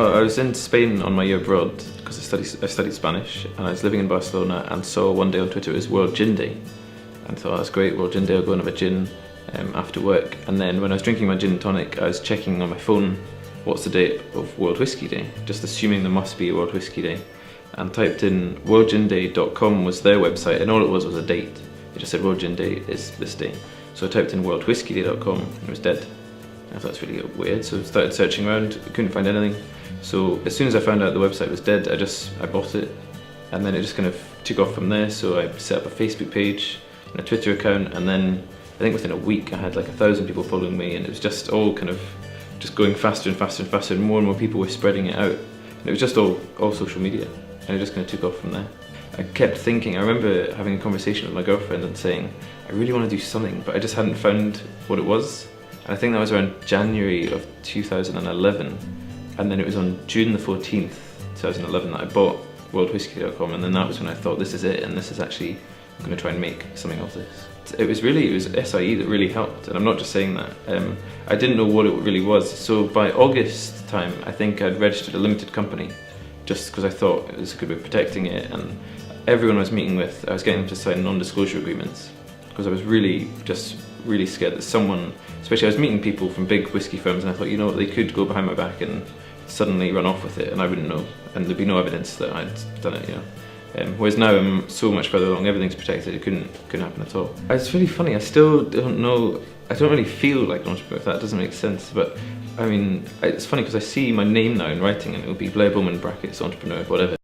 Well, I was in Spain on my year abroad because I studied Spanish, and I was living in Barcelona and saw one day on Twitter it was World Gin Day, and thought, that's great, World Gin Day, I'll go and have a gin after work. And then when I was drinking my gin and tonic, I was checking on my phone what's the date of World Whiskey Day, just assuming there must be a World Whiskey Day, and typed in worldginday.com was their website, and all it was a date. It just said World Gin Day is this day. So I typed in worldwhiskeyday.com and it was dead. I thought it's really weird, so I started searching around, couldn't find anything. So as soon as I found out the website was dead, I bought it, and then it just kind of took off from there. So I set up a Facebook page and a Twitter account, and then I think within a week I had like 1,000 people following me, and it was just all kind of just going faster and faster and faster, and more people were spreading it out. And it was just all social media, and it just kind of took off from there. I kept thinking, I remember having a conversation with my girlfriend and saying, I really want to do something, but I just hadn't found what it was. And I think that was around January of 2011, and then it was on June the 14th, 2011 that I bought worldwhiskey.com, and then that was when I thought, this is it, and this is actually, I'm going to try and make something of this. It was SIE that really helped, and I'm not just saying that. I didn't know what it really was, so by August time I think I'd registered a limited company, just because I thought it was a good way of protecting it, and everyone I was meeting with, I was getting them to sign non-disclosure agreements, because I was really scared that someone, especially I was meeting people from big whiskey firms, and I thought, you know what, they could go behind my back and suddenly run off with it, and I wouldn't know, and there'd be no evidence that I'd done it, you know. Whereas now I'm so much further along, everything's protected, it couldn't happen at all. It's really funny, I still don't know, I don't really feel like an entrepreneur, if that doesn't make sense, but I mean, it's funny because I see my name now in writing and it will be Blair Bowman brackets entrepreneur, whatever,